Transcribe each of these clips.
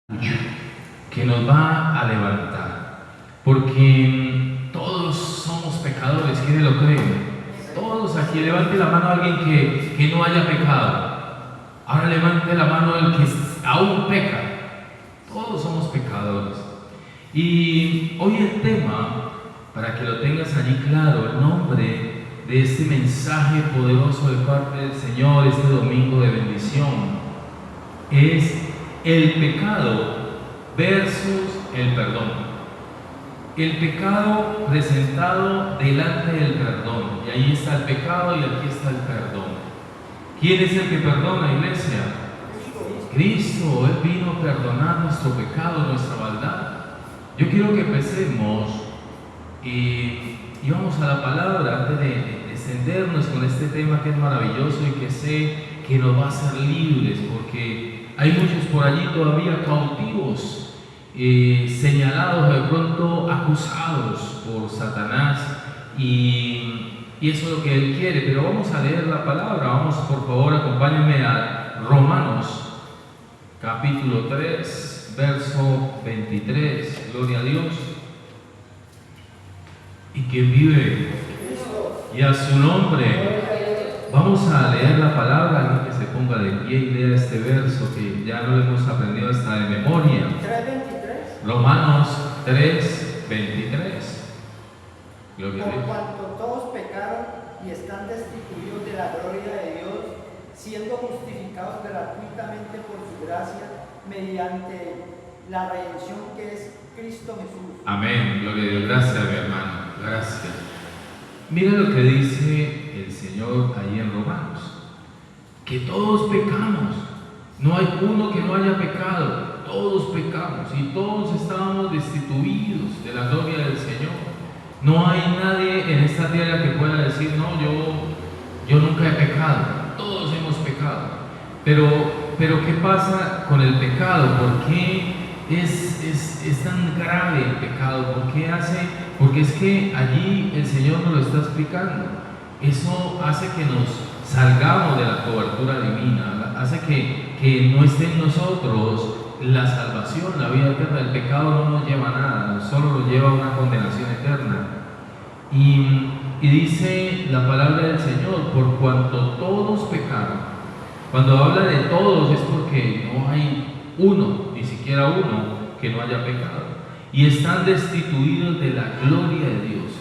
que nos va a levantar, porque todos somos pecadores. ¿Quiénes lo creen? Todos aquí. Levante la mano a alguien que no haya pecado. Ahora levante la mano el que aún peca. Todos somos pecadores. Y hoy el tema, para que lo tengas allí claro, el nombre de este mensaje poderoso de parte del Señor, este domingo de bendición, es el pecado versus el perdón. El pecado presentado delante del perdón. Y ahí está el pecado y aquí está el perdón. ¿Quién es el que perdona, iglesia? Cristo. Él vino a perdonar nuestro pecado, nuestra maldad. Yo quiero que empecemos y vamos a la palabra antes de extendernos con este tema que es maravilloso y que sé que nos va a hacer libres, porque hay muchos por allí todavía cautivos, señalados, de pronto acusados por Satanás, y eso es lo que él quiere. Pero vamos a leer la palabra. Vamos, por favor, acompáñenme a Romanos capítulo 3, verso 23. Gloria a Dios. Y quien vive y a su nombre. Vamos a leer la palabra. Alguien que se ponga de pie y lea este verso que ya no lo hemos aprendido hasta de memoria. Romanos 3, 23. Gloria a Dios. Por cuanto todos pecaron y están destituidos de la gloria de Dios, siendo justificados gratuitamente por su gracia mediante la redención que es Cristo Jesús. Amén. Gloria a Dios. Gracias, mi hermano. Gracias. Mira lo que dice el Señor ahí en Romanos, que todos pecamos. No hay uno que no haya pecado. Todos pecamos y todos estábamos destituidos de la gloria del Señor. No hay nadie en esta tierra que pueda decir, no, yo nunca he pecado. Todos hemos pecado. Pero ¿qué pasa con el pecado? ¿Por qué es tan grave el pecado? Porque es que allí el Señor nos lo está explicando. Eso hace que nos salgamos de la cobertura divina, hace que no esté en nosotros la salvación, la vida eterna. El pecado no nos lleva a nada, solo nos lleva a una condenación eterna. Y dice la palabra del Señor, por cuanto todos pecaron. Cuando habla de todos es porque no hay uno, ni siquiera uno, que no haya pecado. Y están destituidos de la gloria de Dios.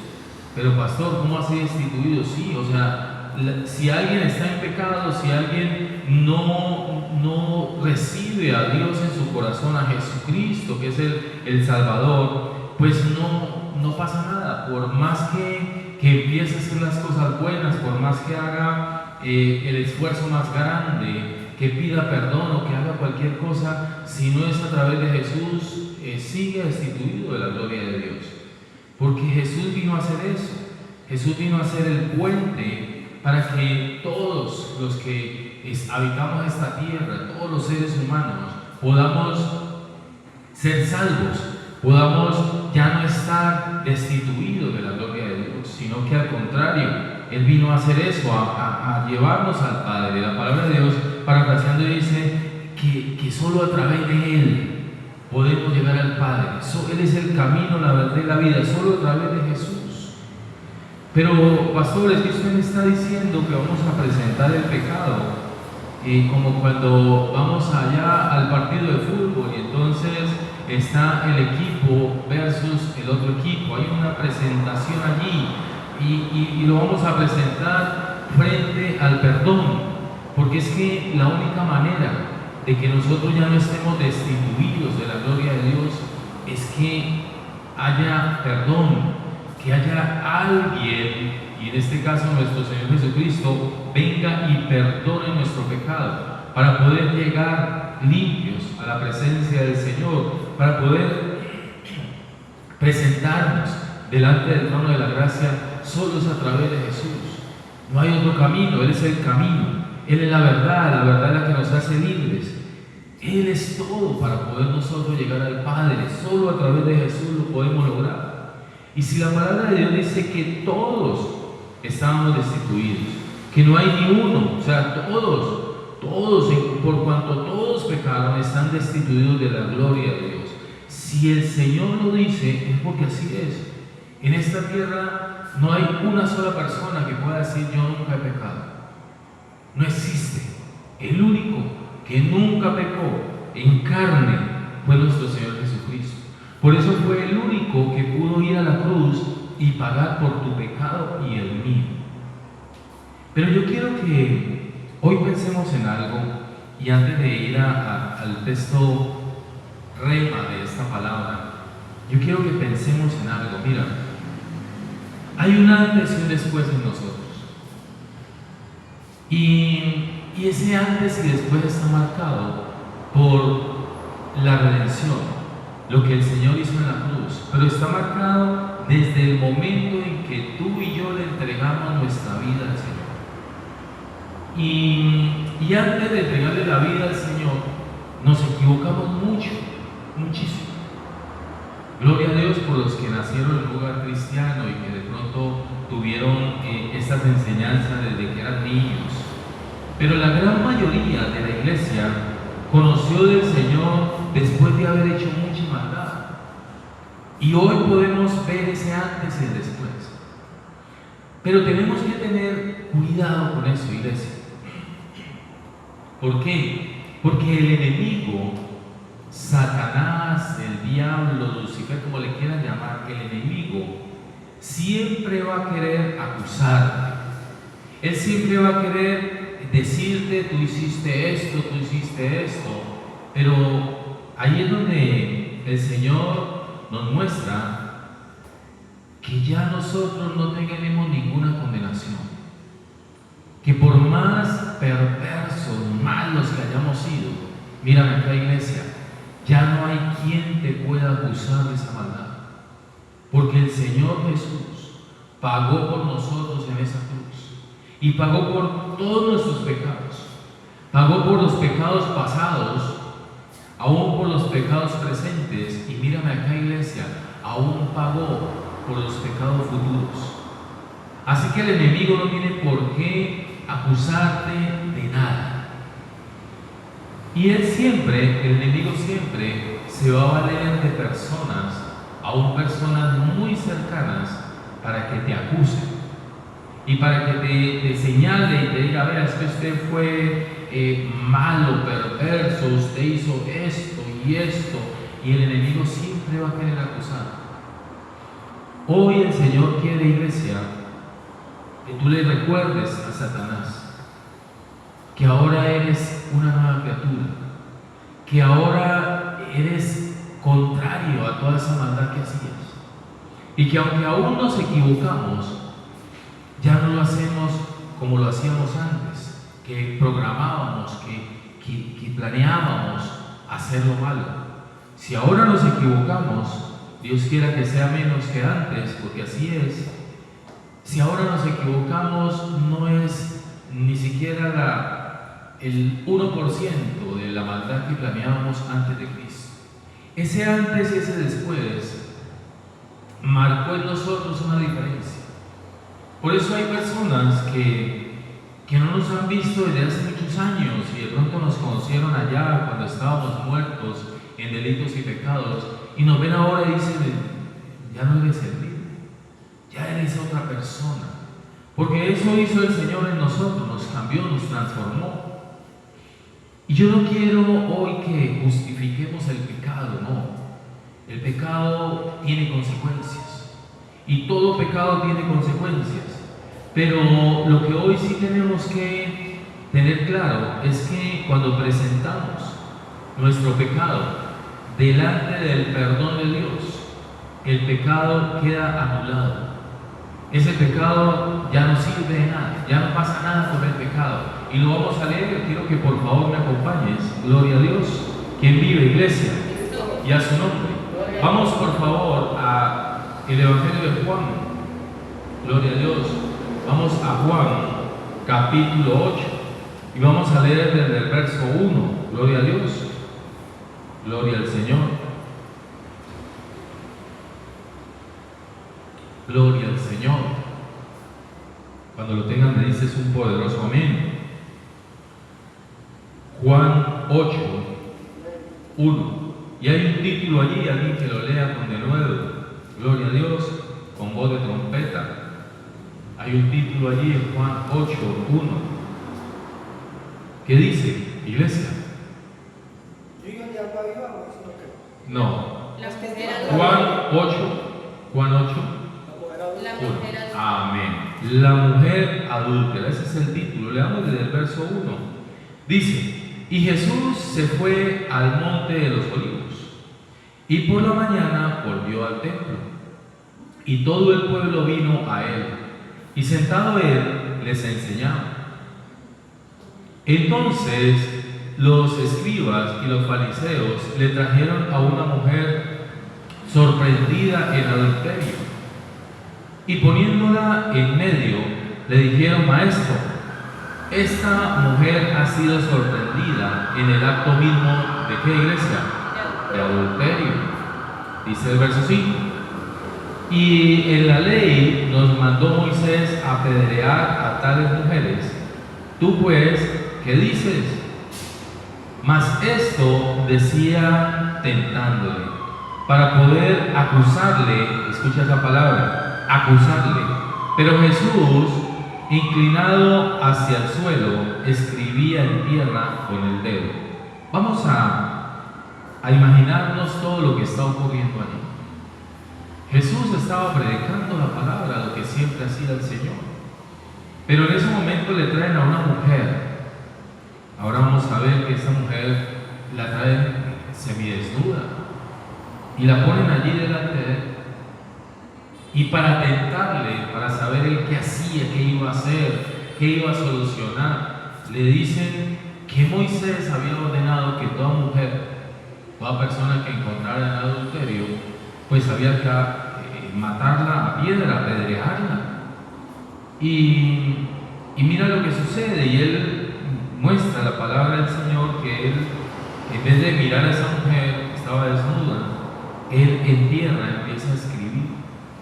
Pero pastor, ¿cómo así destituidos? Sí, o sea, si alguien está en pecado, si alguien no recibe a Dios en su corazón, a Jesucristo, que es el Salvador, pues no pasa nada. Por más que empiece a hacer las cosas buenas, por más que haga el esfuerzo más grande, que pida perdón o que haga cualquier cosa, si no es a través de Jesús, sigue destituido de la gloria de Dios. Porque Jesús vino a hacer eso. Jesús vino a ser el puente para que todos los que habitamos esta tierra, todos los seres humanos, podamos ser salvos, podamos ya no estar destituidos de la gloria de Dios, sino que al contrario, Él vino a hacer eso, a llevarnos al Padre. La palabra de Dios, parafraseando, dice que solo a través de Él podemos llegar al Padre. Él es el camino, la verdad y la vida, solo a través de Jesús. Pero, pastores, que usted me está diciendo que vamos a presentar el pecado como cuando vamos allá al partido de fútbol y entonces está el equipo versus el otro equipo. Hay una presentación allí y lo vamos a presentar frente al perdón, porque es que la única manera de que nosotros ya no estemos destituidos de la gloria de Dios es que haya perdón, que haya alguien, y en este caso nuestro Señor Jesucristo, venga y perdone nuestro pecado, para poder llegar limpios a la presencia del Señor, para poder presentarnos delante del trono de la gracia. Solo es a través de Jesús. No hay otro camino. Él es el camino, Él es la verdad es la que nos hace libres. Él es todo para poder nosotros llegar al Padre. Solo a través de Jesús lo podemos lograr. Y si la palabra de Dios dice que todos estábamos destituidos, que no hay ni uno, o sea, todos, por cuanto todos pecaron, están destituidos de la gloria de Dios. Si el Señor lo dice, es porque así es. En esta tierra no hay una sola persona que pueda decir yo nunca he pecado. No existe. El único que nunca pecó en carne fue nuestro Señor Jesucristo. Por eso fue el único que pudo ir a la cruz y pagar por tu pecado y el mío. Pero yo quiero que hoy pensemos en algo, y antes de ir al texto rema de esta palabra, yo quiero que pensemos en algo. Mira, hay un antes y un después en nosotros. Y ese antes y después está marcado por la redención, lo que el Señor hizo en la cruz, pero está marcado desde el momento en que tú y yo le entregamos nuestra vida al Señor. Y antes de entregarle la vida al Señor, nos equivocamos mucho, muchísimo. Gloria a Dios por los que nacieron en un lugar cristiano y que de pronto tuvieron estas enseñanzas desde que eran niños. Pero la gran mayoría de la iglesia conoció del Señor después de haber hecho mucha maldad. Y hoy podemos ver ese antes y el después. Pero tenemos que tener cuidado con eso, iglesia. ¿Por qué? Porque el enemigo, Satanás, el diablo, Lucifer, como le quieran llamar, el enemigo siempre va a querer acusarte. Él siempre va a querer decirte, tú hiciste esto, pero ahí es donde el Señor nos muestra que ya nosotros no tenemos ninguna condenación. Que por más perversos, malos que hayamos sido, mira acá, iglesia, ya no hay quien te pueda acusar de esa maldad. Porque el Señor Jesús pagó por nosotros en esa cruz. Y pagó por todos nuestros pecados. Pagó por los pecados pasados, aún por los pecados presentes. Y mírame acá, iglesia, aún pagó por los pecados futuros. Así que el enemigo no tiene por qué acusarte de nada. Y el enemigo siempre se va a valer de personas, aún personas muy cercanas, para que te acusen y para que te señale y te diga, vea, es que usted fue malo, perverso, usted hizo esto, y el enemigo siempre va a querer acusar. Hoy el Señor quiere, iglesia, que tú le recuerdes a Satanás que ahora eres una nueva criatura, que ahora eres contrario a toda esa maldad que hacías, y que aunque aún nos equivocamos, ya no lo hacemos como lo hacíamos antes, que programábamos, que planeábamos hacer lo malo. Si ahora nos equivocamos, Dios quiera que sea menos que antes, porque así es. Si ahora nos equivocamos, no es ni siquiera el 1% de la maldad que planeábamos antes de Cristo. Ese antes y ese después marcó en nosotros una diferencia. Por eso hay personas que no nos han visto desde hace muchos años y de pronto nos conocieron allá cuando estábamos muertos en delitos y pecados, y nos ven ahora y dicen, ya no eres el mismo, ya eres otra persona, porque eso hizo el Señor en nosotros, nos cambió, nos transformó. Y yo no quiero hoy que justifiquemos el pecado, no. El pecado tiene consecuencias, y todo pecado tiene consecuencias, pero lo que hoy sí tenemos que tener claro es que cuando presentamos nuestro pecado delante del perdón de Dios, el pecado queda anulado. Ese pecado ya no sirve de nada, ya no pasa nada con el pecado. Y lo vamos a leer, quiero que por favor me acompañes. Gloria a Dios, quien vive, iglesia, y a su nombre. Vamos por favor al Evangelio de Juan. Gloria a Dios. Vamos a Juan, capítulo 8, y vamos a leer desde el verso 1. Gloria a Dios. Gloria al Señor. Gloria al Señor. Cuando lo tengan me dices un poderoso amén. Juan 8, 1. Y hay un título allí, alguien que lo lea con denuedo. Gloria a Dios, con voz de trompeta. Hay un título allí en Juan 8, 1. ¿Qué dice, iglesia? ¿Ríos de agua viva o es lo que? No. La Es que mujer es adulta. Juan 8. Juan 8. La Uno. mujer adulta. Amén. La mujer adúltera, ese es el título. Leamos desde el verso 1. Dice: y Jesús se fue al monte de los olivos, y por la mañana volvió al templo, y todo el pueblo vino a él, y sentado él les enseñaba. Entonces los escribas y los fariseos le trajeron a una mujer sorprendida en adulterio, y poniéndola en medio, le dijeron: maestro, esta mujer ha sido sorprendida en el acto mismo de ¿qué, iglesia? De adulterio. Dice el verso 5. Y en la ley nos mandó Moisés apedrear a tales mujeres. Tú pues, ¿qué dices? Mas esto decía tentándole, para poder acusarle. Escucha esa palabra, acusarle. Pero Jesús, inclinado hacia el suelo, escribía en tierra con el dedo. Vamos a imaginarnos todo lo que está ocurriendo allí. Jesús estaba predicando la palabra, lo que siempre hacía el Señor. Pero en ese momento le traen a una mujer. Ahora vamos a ver que esta mujer la traen semidesnuda y la ponen allí delante de él. Y para tentarle, para saber él qué hacía, qué iba a hacer, qué iba a solucionar, le dicen que Moisés había ordenado que toda mujer, toda persona que encontrara en adulterio, pues había que matarla a piedra, apedrearla. Y mira lo que sucede, y él muestra la palabra del Señor que él, en vez de mirar a esa mujer que estaba desnuda, él en tierra empieza a escribir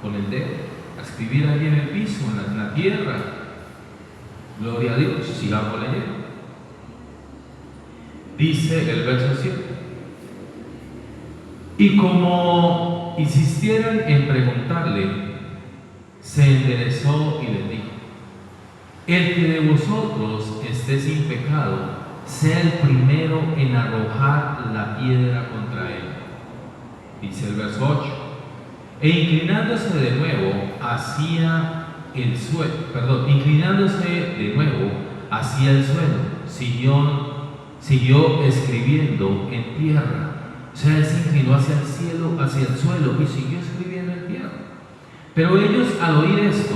con el dedo, a escribir allí en el piso, en la tierra. Gloria a Dios. Sigamos leyendo. Dice el verso 7: y como insistieran en preguntarle, se enderezó y les dijo: el que de vosotros esté sin pecado, sea el primero en arrojar la piedra contra él. Dice el verso 8: e inclinándose de nuevo hacia el suelo, siguió escribiendo en tierra. O sea, él se inclinó hacia el suelo y siguió escribiendo en tierra. Pero ellos, al oír esto,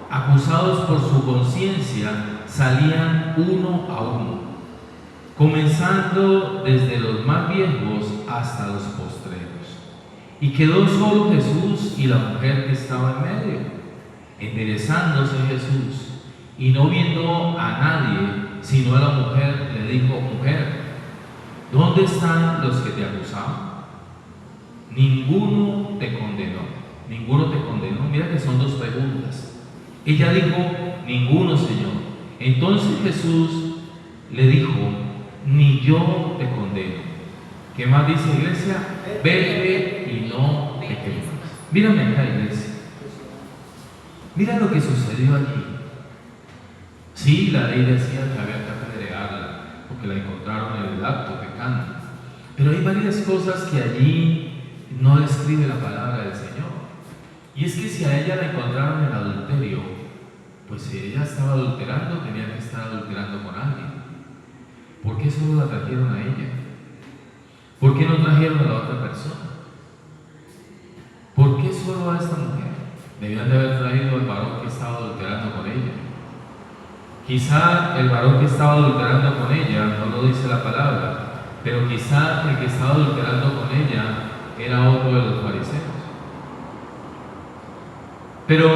acusados por su conciencia, salían uno a uno, comenzando desde los más viejos hasta los postreros. Y quedó solo Jesús y la mujer que estaba en medio. Enderezándose Jesús y no viendo a nadie sino a la mujer, le dijo: mujer, ¿dónde están los que te acusaban? Ninguno te condenó. Ninguno te condenó. Mira que son dos preguntas. Ella dijo: ninguno, Señor. Entonces Jesús le dijo: ni yo te condeno. ¿Qué más dice, iglesia? Vete y no peques más. Mírame acá, iglesia. Mira lo que sucedió allí. Sí, la ley decía que había que apedrearla porque la encontraron en el acto pecando. Pero hay varias cosas que allí no describe la palabra del Señor. Y es que si a ella la encontraron en adulterio, pues si ella estaba adulterando, tenía que estar adulterando con alguien. ¿Por qué solo la trajeron a ella? ¿Por qué no trajeron a la otra persona? ¿Por qué solo a esta mujer? Debían de haber traído al varón que estaba adulterando con ella. Quizá el varón que estaba adulterando con ella, no lo dice la palabra, pero quizá el que estaba adulterando con ella era otro de los fariseos. Pero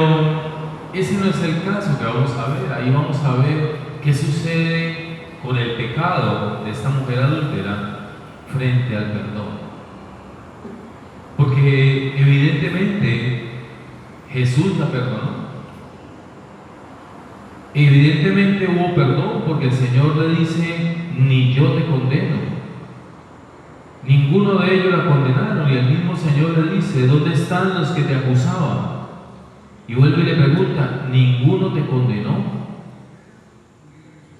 ese no es el caso que vamos a ver. Ahí vamos a ver qué sucede con el pecado de esta mujer adúltera frente al perdón. Porque evidentemente Jesús la perdonó. Evidentemente hubo perdón, porque el Señor le dice: ni yo te condeno. Ninguno de ellos la condenaron, y el mismo Señor le dice: ¿dónde están los que te acusaban? Y vuelve y le pregunta: ¿ninguno te condenó?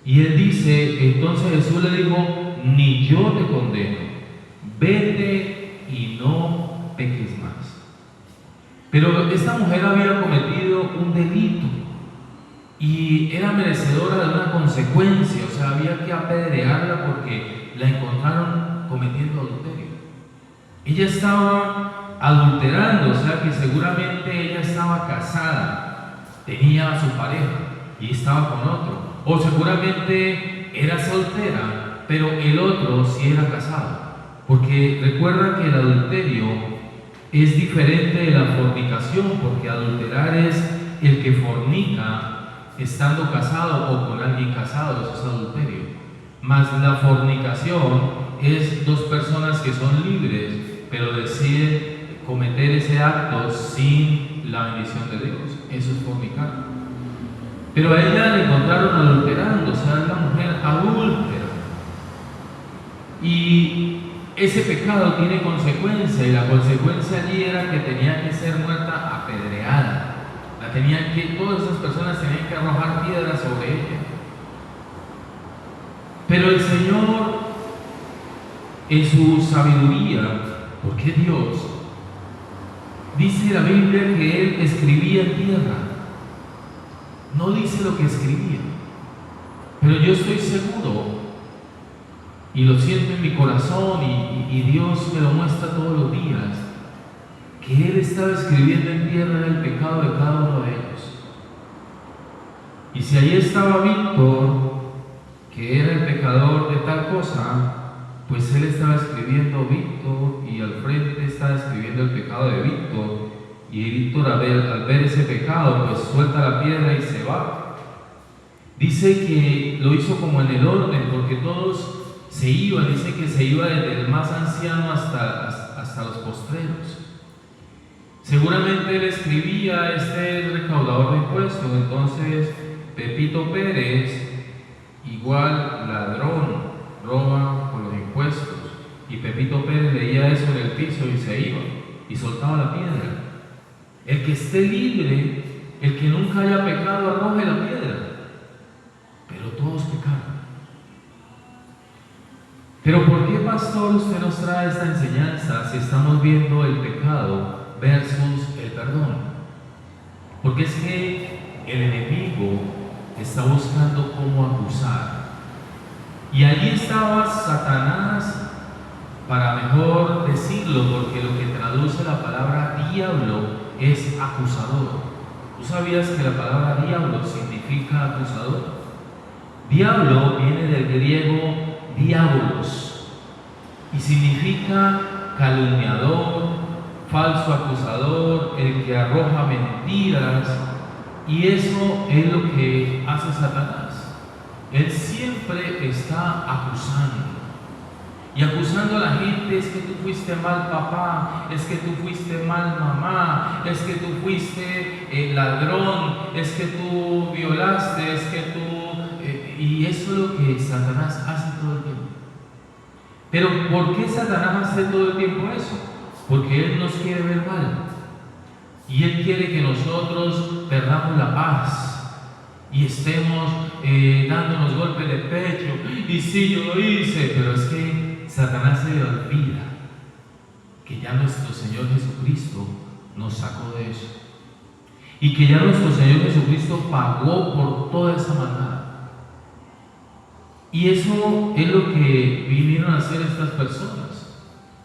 Y él dice, entonces Jesús le dijo: ni yo te condeno, vete y no peques más. Pero esta mujer había cometido un delito y era merecedora de una consecuencia, o sea, había que apedrearla porque la encontraron cometiendo adulterio. Ella estaba adulterando, o sea que seguramente ella estaba casada, tenía a su pareja y estaba con otro, o seguramente era soltera, pero el otro sí era casado, porque recuerda que el adulterio es diferente de la fornicación, porque adulterar es el que fornica estando casado o con alguien casado, eso es adulterio. Mas la fornicación es dos personas que son libres, pero deciden cometer ese acto sin la bendición de Dios. Eso es fornicar. Pero a ella la encontraron adulterando, o sea, es la mujer adúltera. Y ese pecado tiene consecuencia, y la consecuencia allí era que tenía que ser muerta apedreada. Todas esas personas tenían que arrojar piedras sobre ella. Pero el Señor, en su sabiduría, porque Dios, dice la Biblia que Él escribía en tierra. No dice lo que escribía, pero yo estoy seguro, y lo siento en mi corazón, y Dios me lo muestra todos los días, que Él estaba escribiendo en tierra el pecado de cada uno de ellos. Y si allí estaba Víctor, que era el pecador de tal cosa, pues Él estaba escribiendo Víctor, y al frente estaba escribiendo el pecado de Víctor, y Víctor al ver ese pecado, pues suelta la piedra y se va. Dice que lo hizo como en el orden, porque todos se iban, dice que se iba desde el más anciano hasta los postreros. Seguramente él escribía: este es el recaudador de impuestos, entonces Pepito Pérez, igual ladrón, roba por los impuestos. Y Pepito Pérez leía eso en el piso y se iba, y soltaba la piedra. El que esté libre, el que nunca haya pecado, arroje la piedra. Pero todos pecaron. Pero ¿por qué, pastor, usted nos trae esta enseñanza si estamos viendo el pecado versus el perdón? Porque es que el enemigo está buscando cómo acusar. Y allí estaba Satanás, para mejor decirlo, porque lo que traduce la palabra diablo es acusador. ¿Tú sabías que la palabra diablo significa acusador? Diablo viene del griego diabolos y significa calumniador, falso acusador, el que arroja mentiras. Y eso es lo que hace Satanás. Él siempre está acusando. Y acusando a la gente: es que tú fuiste mal papá, es que tú fuiste mal mamá, es que tú fuiste ladrón, es que tú violaste, es que tú... y eso es lo que Satanás hace todo el tiempo. Pero ¿por qué Satanás hace todo el tiempo eso? Porque Él nos quiere ver mal. Y Él quiere que nosotros perdamos la paz y estemos dándonos golpes de pecho. Y sí, yo lo hice, pero es que Satanás se le olvida que ya nuestro Señor Jesucristo nos sacó de eso, y que ya nuestro Señor Jesucristo pagó por toda esa maldad. Y eso es lo que vinieron a hacer estas personas.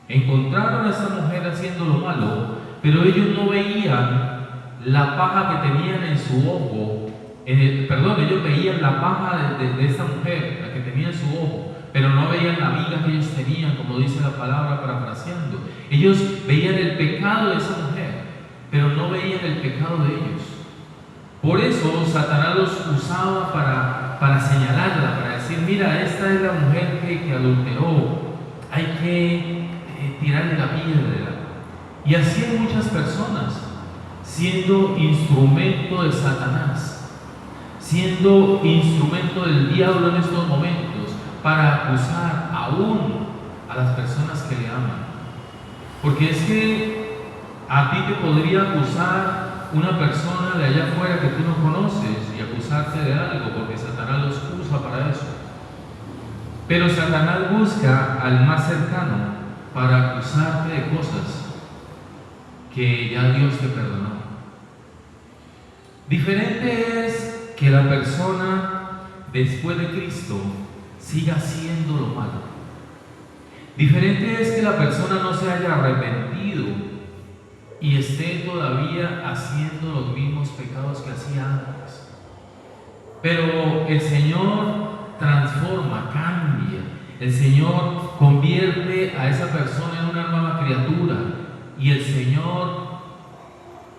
Encontraron a esa mujer haciendo lo malo, pero ellos no veían la paja que tenían en su ojo. Ellos veían la paja de esta mujer, la que tenía en su ojo, pero no veían la viga que ellos tenían, como dice la palabra parafraseando. Ellos veían el pecado de esa mujer, pero no veían el pecado de ellos. Por eso Satanás los usaba para señalarla, para decir: mira, esta es la mujer que adulteró, hay que tirarle la piedra. Y así hay muchas personas siendo instrumento de Satanás, siendo instrumento del diablo en estos momentos, para acusar aún a las personas que le aman. Porque es que a ti te podría acusar una persona de allá afuera que tú no conoces y acusarte de algo, porque Satanás los usa para eso. Pero Satanás busca al más cercano para acusarte de cosas que ya Dios te perdonó. Diferente es que la persona después de Cristo siga haciendo lo malo. Diferente es que la persona no se haya arrepentido y esté todavía haciendo los mismos pecados que hacía antes. Pero el Señor transforma, cambia. El Señor convierte a esa persona en una nueva criatura y el Señor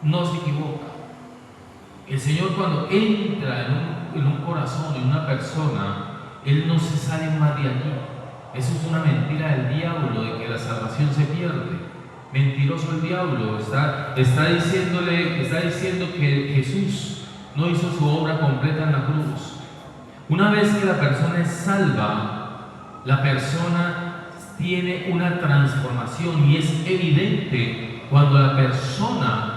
no se equivoca. El Señor, cuando entra en un corazón, en una persona, Él no se sale más de allí. Eso es una mentira del diablo, de que la salvación se pierde. Mentiroso el diablo, está diciendo que Jesús no hizo su obra completa en la cruz. Una vez que la persona es salva, la persona tiene una transformación y es evidente cuando la persona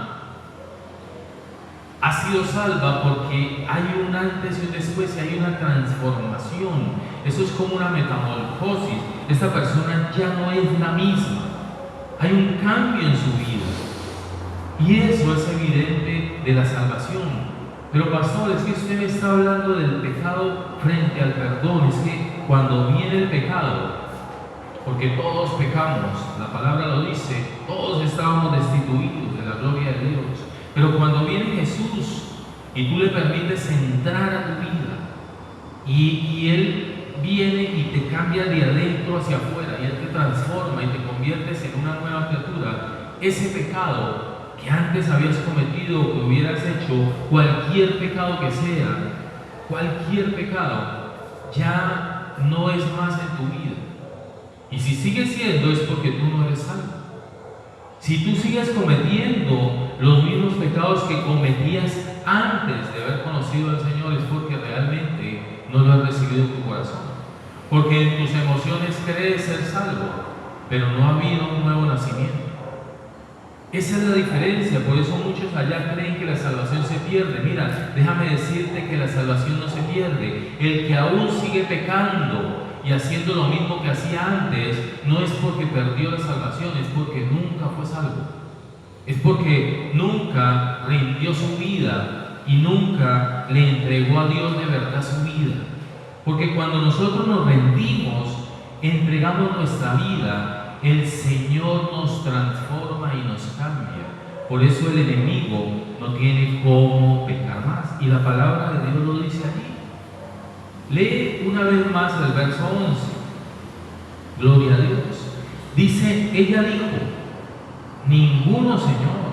ha sido salva, porque hay un antes y un después y hay una transformación. Eso es como una metamorfosis. Esta persona ya no es la misma. Hay un cambio en su vida. Y eso es evidente de la salvación. Pero pastor, es que usted me está hablando del pecado frente al perdón. Es que cuando viene el pecado, porque todos pecamos, la palabra lo dice, todos estábamos destituidos de la gloria de Dios. Pero cuando viene Jesús y tú le permites entrar a tu vida y Él viene y te cambia de adentro hacia afuera y Él te transforma y te conviertes en una nueva criatura, ese pecado que antes habías cometido o que hubieras hecho, cualquier pecado que sea, cualquier pecado, ya no es más en tu vida. Y si sigue siendo, es porque tú no eres salvo. Si tú sigues cometiendo los mismos pecados que cometías antes de haber conocido al Señor, es porque realmente no lo has recibido en tu corazón. Porque en tus emociones crees ser salvo, pero no ha habido un nuevo nacimiento. Esa es la diferencia. Por eso muchos allá creen que la salvación se pierde. Mira, déjame decirte que la salvación no se pierde. El que aún sigue pecando y haciendo lo mismo que hacía antes, no es porque perdió la salvación, es porque nunca fue salvo. Es porque nunca rindió su vida y nunca le entregó a Dios de verdad su vida. Porque cuando nosotros nos rendimos, entregamos nuestra vida, el Señor nos transforma y nos cambia. Por eso el enemigo no tiene cómo pecar más. Y la palabra de Dios lo dice allí. Lee una vez más el verso 11. Gloria a Dios. Dice, ella dijo, ninguno, Señor.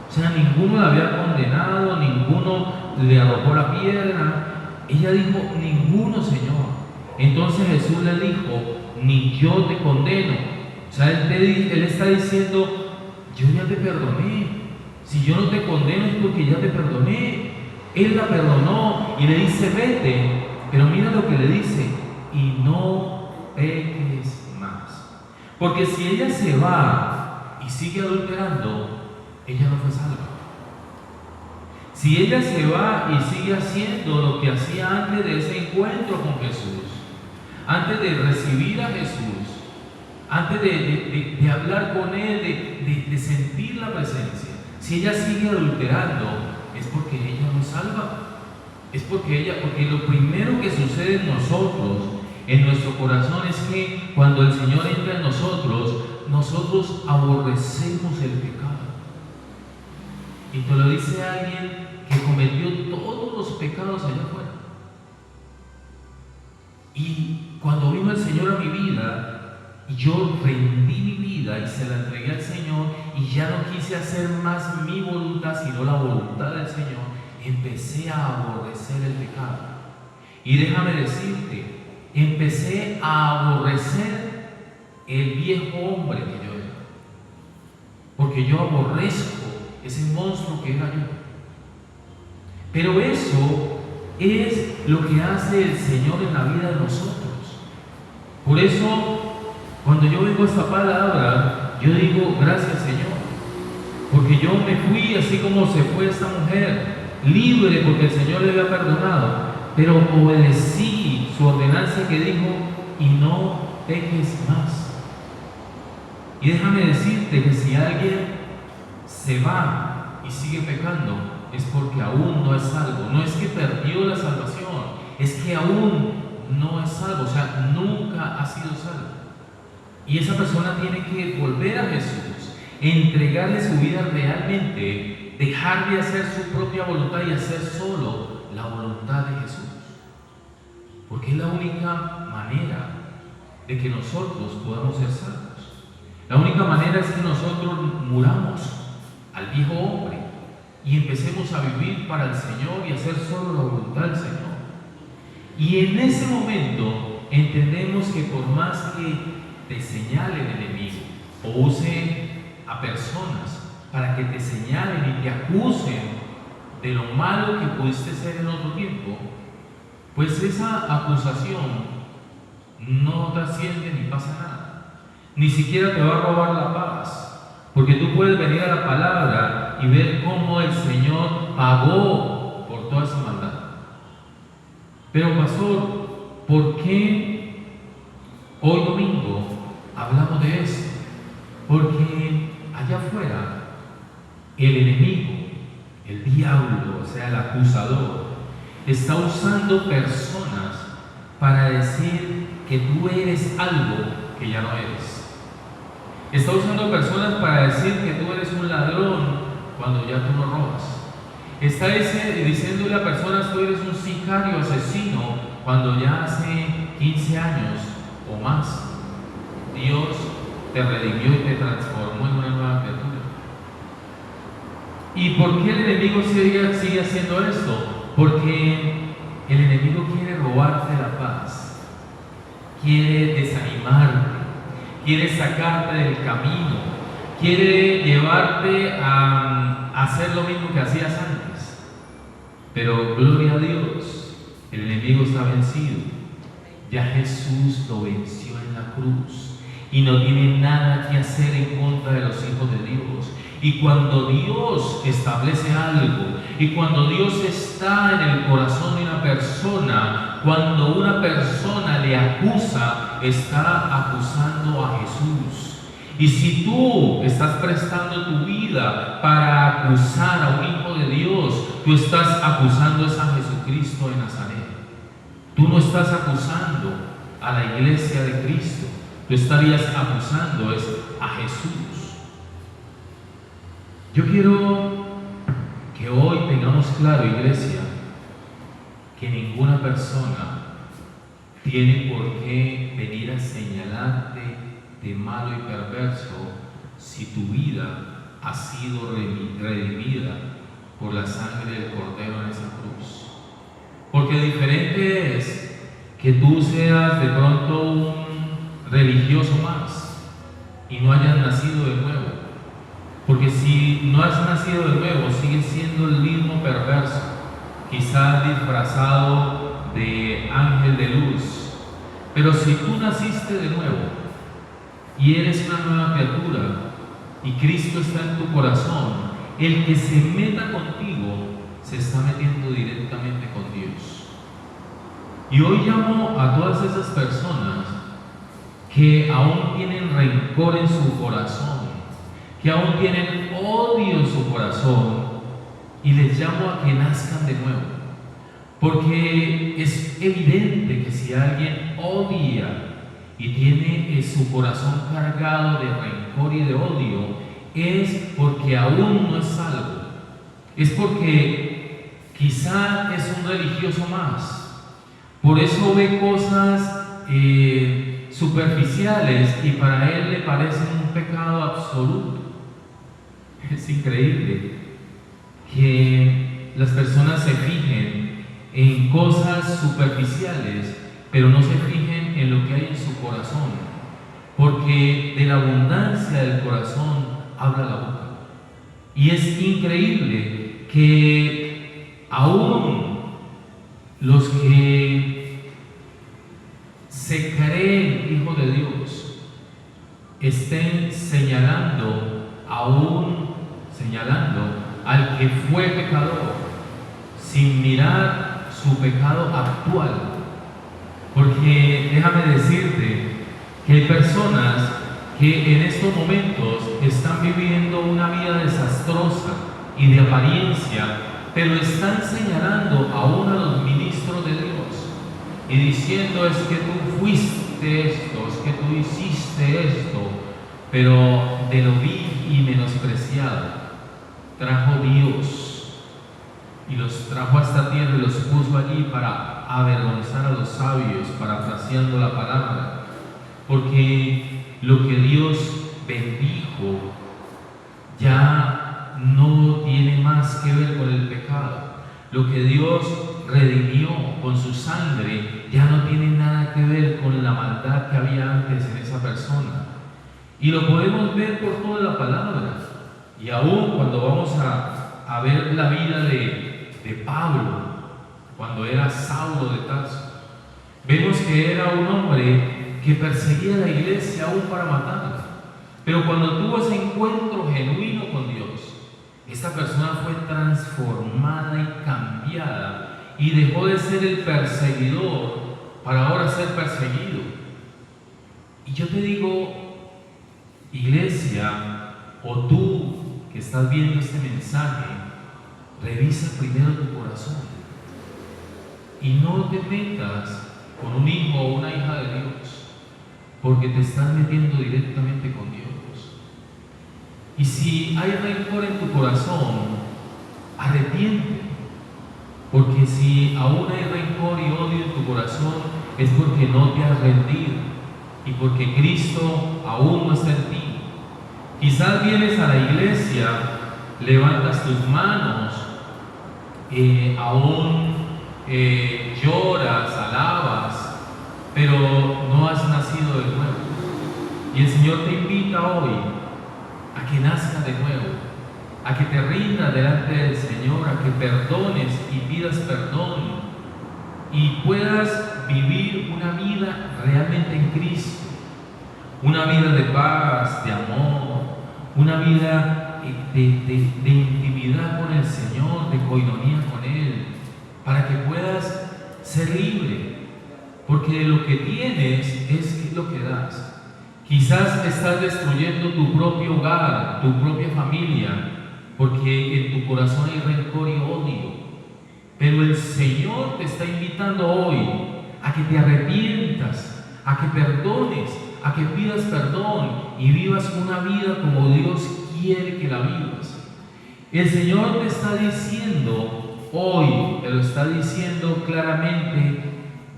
O sea, ninguno la había condenado, ninguno le arrojó la piedra. Ella dijo, ninguno, Señor. Entonces Jesús le dijo, ni yo te condeno. O sea, él está diciendo, yo ya te perdoné. Si yo no te condeno es porque ya te perdoné. Él la perdonó y le dice, vete. Pero mira lo que le dice, y no peques más. Porque si ella se va y sigue adulterando, ella no fue salva. Si ella se va y sigue haciendo lo que hacía antes de ese encuentro con Jesús, antes de recibir a Jesús, antes de hablar con Él, de sentir la presencia, si ella sigue adulterando, es porque ella no es salva. Es porque lo primero que sucede en nosotros, en nuestro corazón, es que cuando el Señor entra en nosotros aborrecemos el pecado. Y te lo dice alguien que cometió todos los pecados allá afuera. Y cuando vino el Señor a mi vida, y yo rendí mi vida y se la entregué al Señor, y ya no quise hacer más mi voluntad, sino la voluntad del Señor, empecé a aborrecer el pecado. Y déjame decirte, empecé a aborrecer el viejo hombre que yo era. Porque yo aborrezco ese monstruo que era yo. Pero eso es lo que hace el Señor en la vida de nosotros. Por eso Cuando yo oigo esta palabra, yo digo, gracias Señor, porque yo me fui así como se fue esta mujer, libre porque el Señor le había perdonado, pero obedecí su ordenanza que dijo, y no peques más. Y déjame decirte que si alguien se va y sigue pecando, es porque aún no es salvo. No es que perdió la salvación, es que aún no es salvo, o sea, nunca ha sido salvo. Y esa persona tiene que volver a Jesús, entregarle su vida realmente, dejar de hacer su propia voluntad y hacer solo la voluntad de Jesús. Porque es la única manera de que nosotros podamos ser salvos. La única manera es que nosotros muramos al viejo hombre y empecemos a vivir para el Señor y hacer solo la voluntad del Señor. Y en ese momento entendemos que por más que te señale el enemigo o use a personas para que te señalen y te acusen de lo malo que pudiste ser en otro tiempo, pues esa acusación no trasciende ni pasa nada. Ni siquiera te va a robar la paz, porque tú puedes venir a la palabra y ver cómo el Señor pagó por toda esa maldad. Pero pastor, ¿por qué hoy domingo hablamos de esto? Porque allá afuera el enemigo, el diablo, o sea el acusador, está usando personas para decir que tú eres algo que ya no eres. Está usando personas para decir que tú eres un ladrón cuando ya tú no robas. Está diciéndole a personas, tú eres un sicario asesino, cuando ya hace 15 años o más Dios te redimió y te transformó en una nueva criatura. ¿Y por qué el enemigo sigue haciendo esto? Porque el enemigo quiere robarte la paz, quiere desanimarte, quiere sacarte del camino, quiere llevarte a hacer lo mismo que hacías antes. Pero gloria a Dios, el enemigo está vencido. Ya Jesús lo venció en la cruz y no tiene nada que hacer en contra de los hijos de Dios. Y cuando Dios establece algo, y cuando Dios está en el corazón de una persona, cuando una persona le acusa, está acusando a Jesús. Y si tú estás prestando tu vida para acusar a un hijo de Dios, tú estás acusando a Jesucristo de Nazaret. Tú no estás acusando a la iglesia de Cristo, tú estarías acusando a Jesús. Yo quiero que hoy tengamos claro, iglesia, que ninguna persona tiene por qué venir a señalarte de malo y perverso si tu vida ha sido redimida por la sangre del Cordero en esa cruz. Porque diferente es que tú seas de pronto un religioso más y no hayas nacido de nuevo. Porque si no has nacido de nuevo, sigues siendo el mismo perverso, quizás disfrazado de ángel de luz. Pero si tú naciste de nuevo y eres una nueva criatura y Cristo está en tu corazón, el que se meta contigo se está metiendo directamente con Dios. Y hoy llamo a todas esas personas que aún tienen rencor en su corazón, que aún tienen odio en su corazón, y les llamo a que nazcan de nuevo. Porque es evidente que si alguien odia y tiene su corazón cargado de rencor y de odio, es porque aún no es salvo. Es porque quizá es un religioso más. Por eso ve cosas superficiales y para él le parecen un pecado absoluto. Es increíble que las personas se fijen en cosas superficiales, pero no se fijen en lo que hay en su corazón, porque de la abundancia del corazón habla la boca. Y es increíble que aún los que se creen hijos de Dios estén señalando al que fue pecador, sin mirar su pecado actual. Porque déjame decirte que hay personas que en estos momentos están viviendo una vida desastrosa y de apariencia, pero están señalando aún a los ministros de Dios y diciendo: es que tú fuiste esto, es que tú hiciste esto, pero de lo vil y menospreciado trajo Dios y los trajo a esta tierra y los puso allí para avergonzar a los sabios, parafraseando la palabra, porque lo que Dios bendijo ya no tiene más que ver con el pecado. Lo que Dios redimió con su sangre ya no tiene nada que ver con la maldad que había antes en esa persona. Y lo podemos ver por toda la palabra. Y aún cuando vamos a ver la vida de Pablo, cuando era Saulo de Tarso, vemos que era un hombre que perseguía a la iglesia aún para matarla. Pero cuando tuvo ese encuentro genuino con Dios, esta persona fue transformada y cambiada y dejó de ser el perseguidor para ahora ser perseguido. Y yo te digo, iglesia, o tú que estás viendo este mensaje, revisa primero tu corazón y no te metas con un hijo o una hija de Dios, porque te estás metiendo directamente con Dios. Y si hay rencor en tu corazón, arrepiente, porque si aún hay rencor y odio en tu corazón, es porque no te has rendido y porque Cristo aún no está en ti. Quizás vienes a la iglesia, levantas tus manos, aún lloras, alabas, pero no has nacido de nuevo. Y el Señor te invita hoy a que nazca de nuevo, a que te rindas delante del Señor, a que perdones y pidas perdón y puedas vivir una vida realmente en Cristo, una vida de paz, de amor, una vida de intimidad con el Señor, de coinonía con Él, para que puedas ser libre, porque lo que tienes es lo que das. Quizás estás destruyendo tu propio hogar, tu propia familia, porque en tu corazón hay rencor y odio. Pero el Señor te está invitando hoy a que te arrepientas, a que perdones, a que pidas perdón y vivas una vida como Dios quiere que la vivas. El Señor te está diciendo hoy, te lo está diciendo claramente: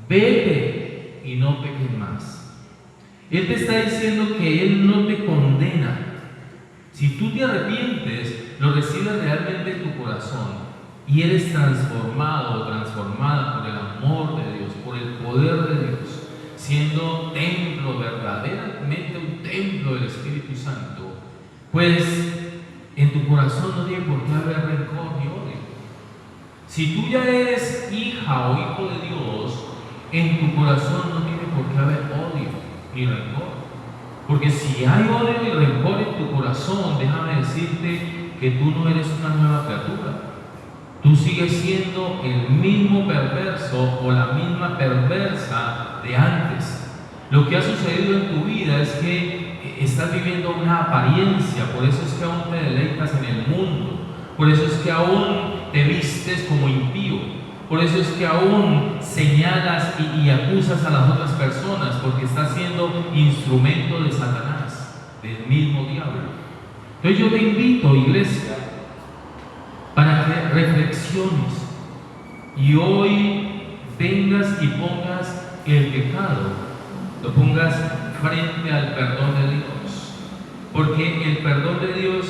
vete y no peques más. Él te está diciendo que Él no te condena. Si tú te arrepientes, lo recibes realmente en tu corazón y eres transformado o transformada por el amor de Dios, por el poder de Dios, siendo templo, verdaderamente un templo del Espíritu Santo, pues en tu corazón no tiene por qué haber rencor ni odio. Si tú ya eres hija o hijo de Dios, en tu corazón no tiene por qué haber odio ni rencor. Porque si hay odio y rencor en tu corazón, déjame decirte que tú no eres una nueva criatura. Tú sigues siendo el mismo perverso o la misma perversa de antes. Lo que ha sucedido en tu vida es que estás viviendo una apariencia, por eso es que aún te deleitas en el mundo, por eso es que aún te vistes como impío. Por eso es que aún señalas y acusas a las otras personas, porque estás siendo instrumento de Satanás, del mismo diablo. Entonces yo te invito, iglesia, para que reflexiones y hoy vengas y pongas el pecado, lo pongas frente al perdón de Dios, porque el perdón de Dios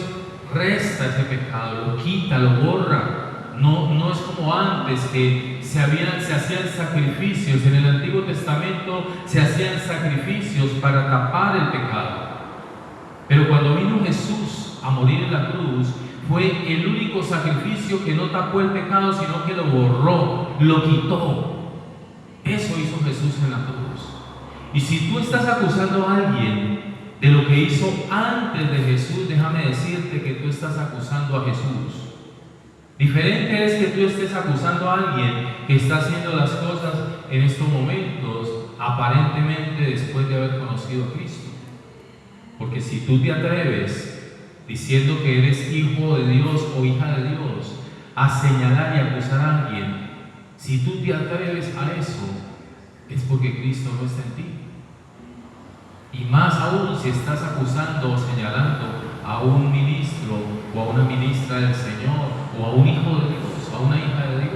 resta ese pecado, lo quita, lo borra. No es como antes, que se hacían sacrificios. En el Antiguo Testamento se hacían sacrificios para tapar el pecado. Pero cuando vino Jesús a morir en la cruz, fue el único sacrificio que no tapó el pecado, sino que lo borró, lo quitó. Eso hizo Jesús en la cruz. Y si tú estás acusando a alguien de lo que hizo antes de Jesús, déjame decirte que tú estás acusando a Jesús. Diferente es que tú estés acusando a alguien que está haciendo las cosas en estos momentos, aparentemente después de haber conocido a Cristo. Porque si tú te atreves, diciendo que eres hijo de Dios o hija de Dios, a señalar y acusar a alguien, si tú te atreves a eso, es porque Cristo no está en ti. Y más aún si estás acusando o señalando a un ministro o a una ministra del Señor o a un hijo de Dios o a una hija de Dios.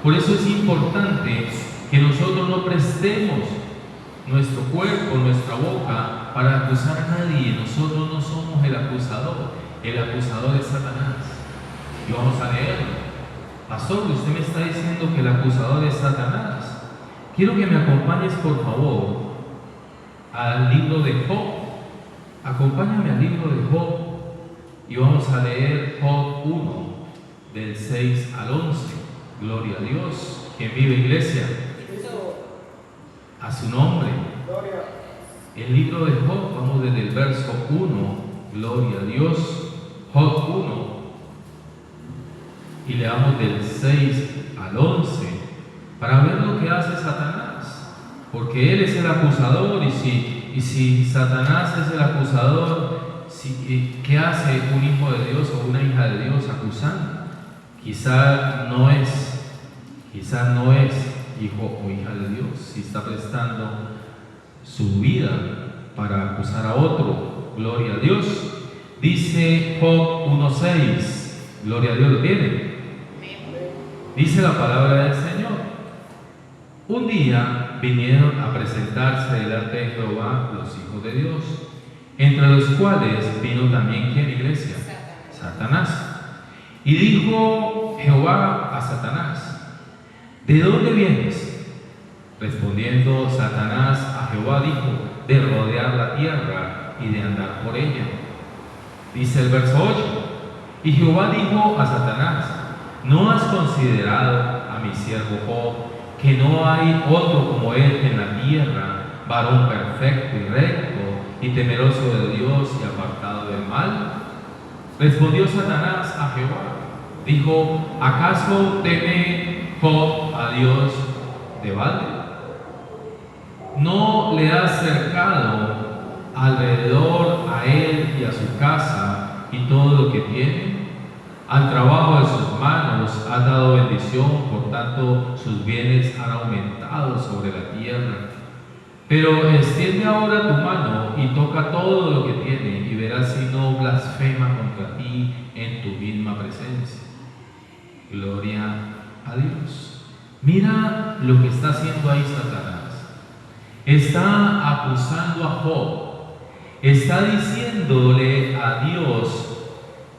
Por eso es importante que nosotros no prestemos nuestro cuerpo, nuestra boca para acusar a nadie. Nosotros no somos el acusador es Satanás. Y vamos a leerlo. Pastor, usted me está diciendo que el acusador es Satanás. Quiero que me acompañes por favor al libro de Job. Acompáñame al libro de Job y vamos a leer Job 1 del 6 al 11. Gloria a Dios. ¿Quién vive, iglesia? A su nombre. El libro de Job, vamos desde el verso 1. Gloria a Dios. Job 1 y leamos del 6 al 11 para ver lo que hace Satanás, porque él es el acusador. Y si Satanás es el acusador, ¿qué hace un hijo de Dios o una hija de Dios acusando? Quizás no es hijo o hija de Dios, si está prestando su vida para acusar a otro. Gloria a Dios. Dice Job 1:6. Gloria a Dios. ¿Lo tiene? Dice la palabra del Señor: un día vinieron a presentarse delante de Jehová los hijos de Dios, entre los cuales vino también, ¿quién, iglesia? Satanás. Y dijo Jehová a Satanás: ¿de dónde vienes? Respondiendo Satanás a Jehová dijo: de rodear la tierra y de andar por ella. Dice el verso 8: y Jehová dijo a Satanás: ¿no has considerado a mi siervo Job, que no hay otro como él en la tierra, varón perfecto y recto y temeroso de Dios y apartado del mal? Respondió Satanás a Jehová, dijo: ¿acaso teme Job a Dios de balde? ¿No le has cercado alrededor a él y a su casa y todo lo que tiene? Al trabajo de sus manos has dado bendición, por tanto sus bienes han aumentado sobre la tierra. Pero extiende ahora tu mano y toca todo lo que tiene, y verás si no blasfema contra ti en tu misma presencia. Gloria a Dios. Mira lo que está haciendo ahí Satanás. Está acusando a Job. Está diciéndole a Dios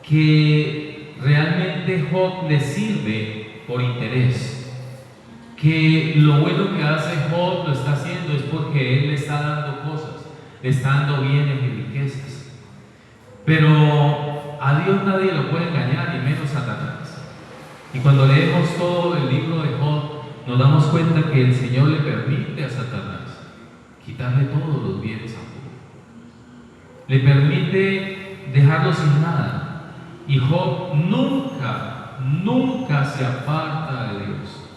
que realmente Job le sirve por interés, que lo bueno que hace Job lo está haciendo es porque él le está dando cosas, le está dando bienes y riquezas. Pero a Dios nadie lo puede engañar, y menos Satanás. Y cuando leemos todo el libro de Job, nos damos cuenta que el Señor le permite a Satanás quitarle todos los bienes a Job. Le permite dejarlo sin nada. Y Job nunca se aparta de Dios.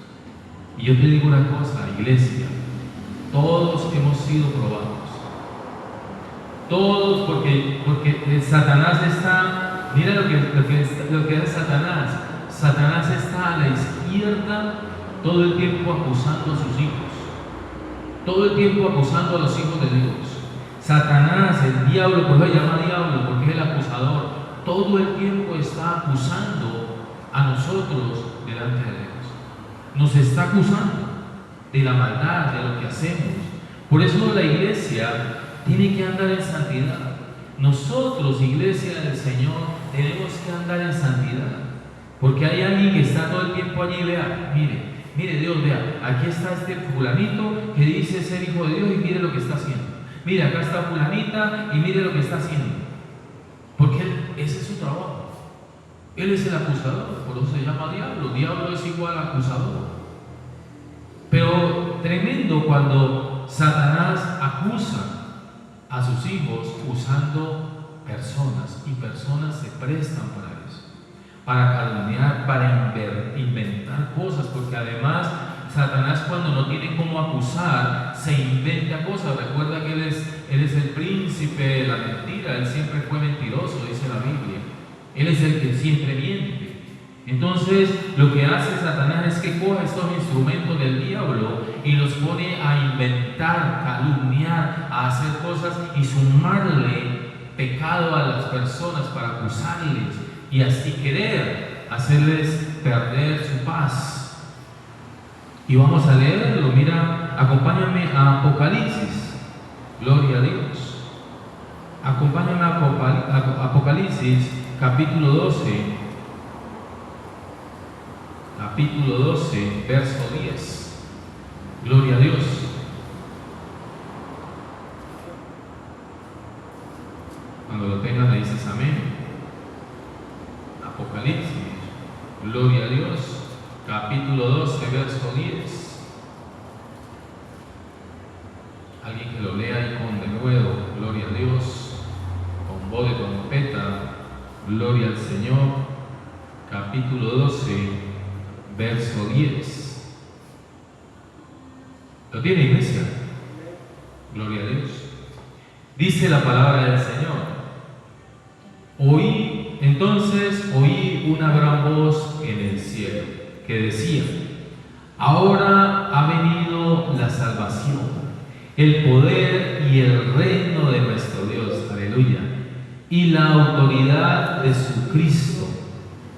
Y yo te digo una cosa, iglesia, todos hemos sido probados. Todos, porque Satanás está, mira lo que es Satanás. Satanás está a la izquierda todo el tiempo acusando a sus hijos. Todo el tiempo acusando a los hijos de Dios. Satanás, el diablo, por eso se llama diablo, porque es el acusador. Todo el tiempo está acusando a nosotros delante de Dios. Nos está acusando de la maldad, de lo que hacemos. Por eso la iglesia tiene que andar en santidad. Nosotros, iglesia del Señor, tenemos que andar en santidad. Porque hay alguien que está todo el tiempo allí, vea, mire Dios, vea, aquí está este fulanito que dice ser hijo de Dios y mire lo que está haciendo. Mire, acá está fulanita y mire lo que está haciendo. Porque ese es su trabajo. Él es el acusador, por eso se llama diablo. Diablo es igual a acusador. Pero tremendo cuando Satanás acusa. a sus hijos usando personas, y personas se prestan para eso, para calumniar, para inventar cosas, porque además Satanás, cuando no tiene cómo acusar, se inventa cosas. Recuerda que él es el príncipe de la mentira, él siempre fue mentiroso, dice la Biblia. Él es el que siempre miente. Entonces, lo que hace Satanás es que coge estos instrumentos del diablo y los pone a inventar, calumniar, a hacer cosas y sumarle pecado a las personas para acusarles y así querer hacerles perder su paz. Y vamos a leerlo. Mira, acompáñame a Apocalipsis. Gloria a Dios. Acompáñame a Apocalipsis, capítulo 12. Capítulo 12, verso 10. Gloria a Dios. Cuando lo tengas le dices amén. Apocalipsis, gloria a Dios. Capítulo 12, verso 10. Alguien que lo lea y con de nuevo, gloria a Dios, con voz de trompeta, gloria al Señor. Capítulo 12, verso 10. ¿Lo tiene, iglesia? Gloria a Dios. Dice la palabra del Señor. Entonces oí una gran voz en el cielo que decía: ahora ha venido la salvación, el poder y el reino de nuestro Dios, aleluya, y la autoridad de su Cristo.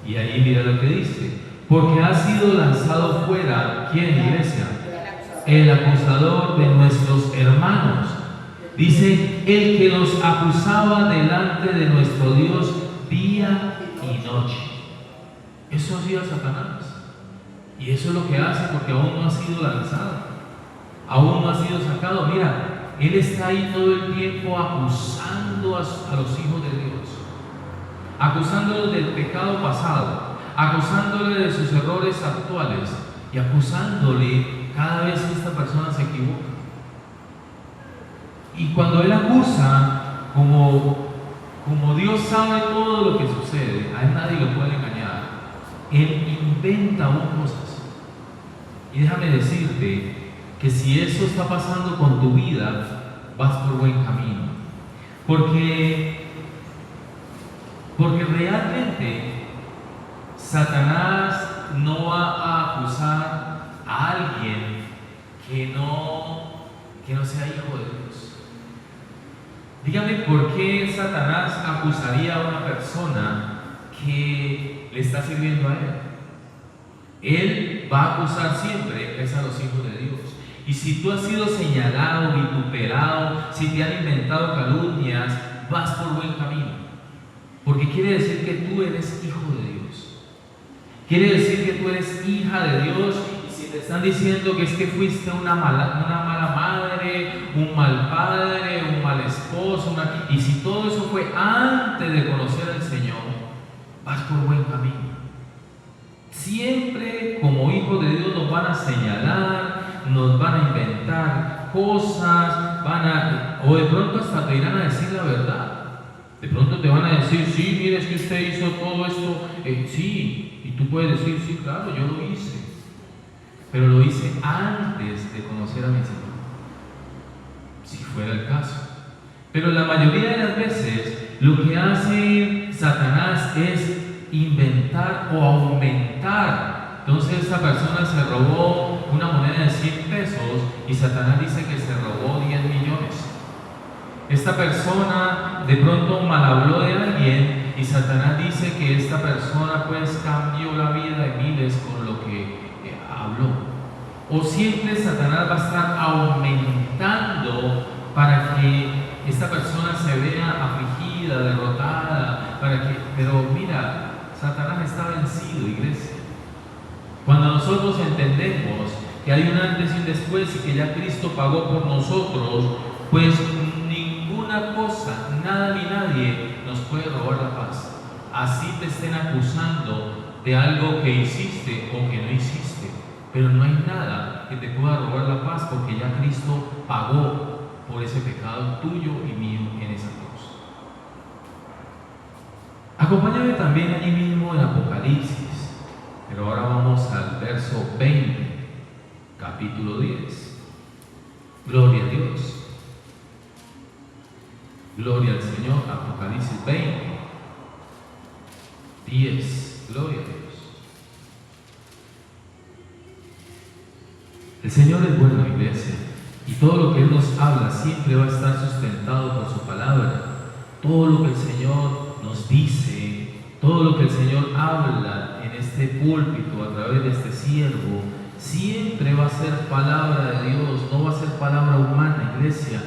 Y ahí mira lo que dice: porque ha sido lanzado fuera, ¿quién, iglesia? El acusador de nuestros hermanos. Dice: el que los acusaba delante de nuestro Dios día y noche. Eso hacía Satanás. Y eso es lo que hace, porque aún no ha sido lanzado, aún no ha sido sacado. Mira, él está ahí todo el tiempo acusando a los hijos de Dios, acusándolos del pecado pasado, acusándole de sus errores actuales y acusándole cada vez que esta persona se equivoca. Y cuando él acusa, como Dios sabe todo lo que sucede, a él nadie lo puede engañar, él inventa aún cosas. Y déjame decirte que si eso está pasando con tu vida, vas por buen camino. Porque realmente Satanás no va a acusar a alguien que no sea hijo de Dios. Dígame, ¿por qué Satanás acusaría a una persona que le está sirviendo a él? Él va a acusar siempre es a los hijos de Dios. Y si tú has sido señalado, vituperado, si te han inventado calumnias, vas por buen camino. Porque quiere decir que tú eres hijo de Dios. Quiere decir que tú eres hija de Dios. Y si te están diciendo que es que fuiste una mala madre, un mal padre, un mal esposo, y si todo eso fue antes de conocer al Señor, vas por buen camino. Siempre como hijos de Dios nos van a señalar, nos van a inventar cosas, o de pronto hasta te irán a decir la verdad. De pronto te van a decir: sí, mire, es que usted hizo todo esto, sí, y tú puedes decir: sí, claro, yo lo hice, pero lo hice antes de conocer a mi Señor, si fuera el caso. Pero la mayoría de las veces lo que hace Satanás es inventar o aumentar. Entonces esa persona se robó una moneda de 100 pesos y Satanás dice que se robó 10 millones. Esta persona de pronto mal habló de alguien y Satanás dice que esta persona pues cambió la vida de miles con lo que habló. O siempre Satanás va a estar aumentando para que esta persona se vea afligida, derrotada, pero mira, Satanás está vencido, iglesia. Cuando nosotros entendemos que hay un antes y un después y que ya Cristo pagó por nosotros, pues ninguna cosa, nada ni nadie nos puede robar la paz. Así te estén acusando de algo que hiciste o que no hiciste, pero no hay nada que te pueda robar la paz, porque ya Cristo pagó por ese pecado tuyo y mío en esa cruz. Acompáñame también allí mismo en Apocalipsis, pero ahora vamos al verso 20, capítulo 10. Gloria a Dios. Gloria al Señor. Apocalipsis 20, 10. Gloria a Dios. El Señor es bueno, iglesia, y todo lo que Él nos habla siempre va a estar sustentado por su palabra. Todo lo que el Señor nos dice, todo lo que el Señor habla en este púlpito a través de este siervo, siempre va a ser palabra de Dios, no va a ser palabra humana, iglesia.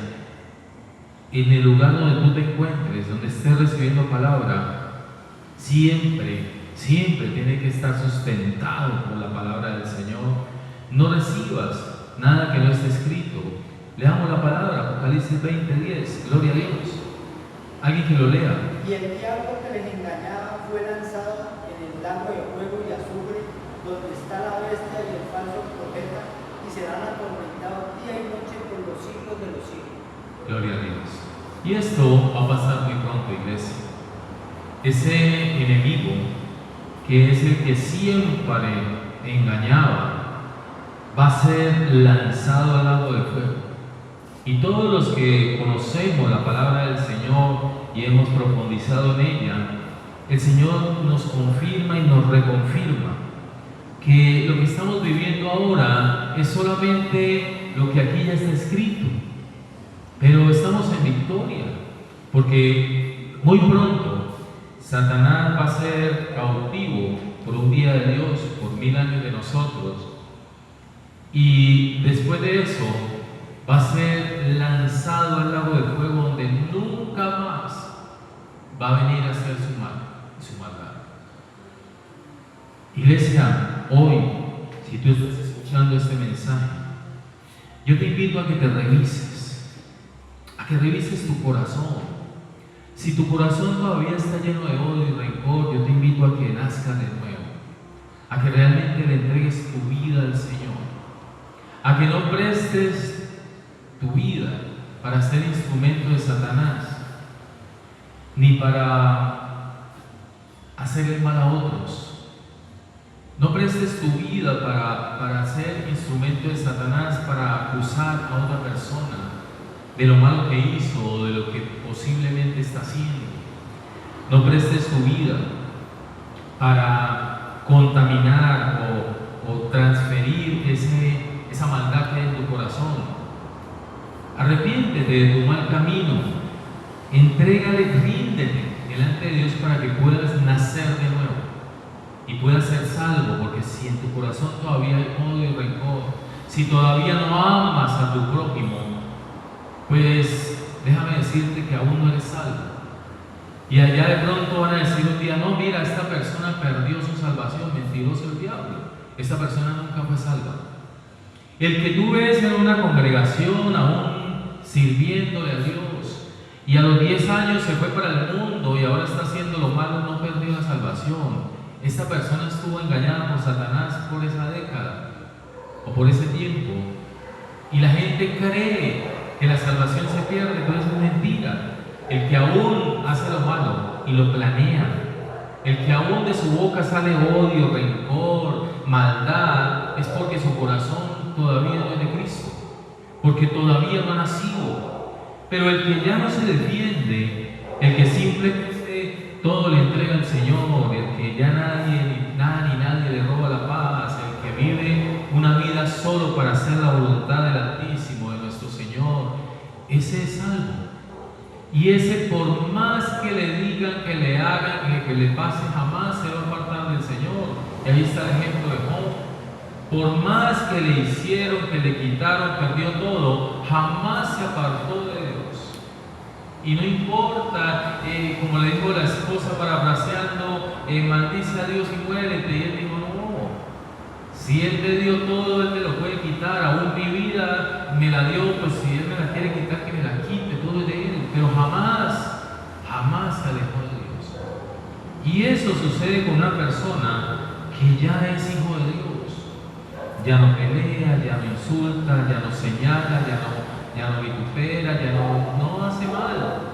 En el lugar donde tú te encuentres, donde estés recibiendo palabra, siempre tiene que estar sustentado por la palabra del Señor. No recibas nada que no esté escrito. Leamos la palabra, Apocalipsis 20:10. Gloria a Dios. Alguien que lo lea. Y el diablo que les engañaba fue lanzado en el lago de fuego y azufre, donde está la bestia y el falso profeta, y serán atormentados día y noche por los siglos de los siglos. Gloria a Dios. Y esto va a pasar muy pronto, iglesia. Ese enemigo, que es el que siempre engañaba, va a ser lanzado al lago de fuego. Y todos los que conocemos la palabra del Señor y hemos profundizado en ella, el Señor nos confirma y nos reconfirma que lo que estamos viviendo ahora es solamente lo que aquí ya está escrito. Pero estamos en victoria, porque muy pronto Satanás va a ser cautivo por un día de Dios, por 1000 años de nosotros. Y después de eso va a ser lanzado al lago de fuego, donde nunca más va a venir a hacer su maldad. Iglesia, hoy, si tú estás escuchando este mensaje, yo te invito a que te revises, a que revises tu corazón. Si tu corazón todavía está lleno de odio y rencor, yo te invito a que nazcas de nuevo, a que realmente le entregues tu vida al Señor, a que no prestes tu vida para ser instrumento de Satanás, ni para hacerle mal a otros. No prestes tu vida para ser instrumento de Satanás, para acusar a otra persona de lo malo que hizo o de lo que posiblemente está haciendo. No prestes tu vida para contaminar o transferir esa maldad que hay en tu corazón. Arrepiéntete de tu mal camino, entrégale, ríndete delante de Dios para que puedas nacer de nuevo y puedas ser salvo, porque si en tu corazón todavía hay odio y rencor, si todavía no amas a tu prójimo, pues déjame decirte que aún no eres salvo. Y allá de pronto van a decir un día: no, mira, esta persona perdió su salvación. Mentiroso el diablo, esta persona nunca fue salva. El que tú ves en una congregación aún sirviéndole a Dios y a los 10 años se fue para el mundo y ahora está haciendo lo malo, no perdió la salvación. Esta persona estuvo engañada por Satanás por esa década o por ese tiempo, y la gente cree que la salvación se pierde, pero es mentira. El que aún hace lo malo y lo planea, el que aún de su boca sale odio, rencor, maldad, es porque su corazón todavía no es de Cristo, porque todavía no ha nacido. Pero el que ya no se defiende, el que simplemente todo le entrega al Señor, el que ya nada ni nadie le roba la paz, el que vive una vida solo para hacer la voluntad del Altísimo, de nuestro Señor, ese es salvo. Y ese, por más que le digan, que le hagan, que le pase, jamás se va a apartar del Señor. Y ahí está el ejemplo de Job. Por más que le hicieron, que le quitaron, perdió todo, jamás se apartó de Dios. Y no importa, como le dijo la esposa parafraseando, maldice a Dios y muérete. Y él dijo: no, si Él me dio todo, Él me lo puede quitar. Aún mi vida me la dio, pues si Él me la quiere quitar, que me la quite, todo es de Él. Pero jamás se alejó de Dios. Y eso sucede con una persona que ya es hijo de Dios. Ya no pelea, ya no insulta, ya no señala, ya no vitupera, ya no hace mal.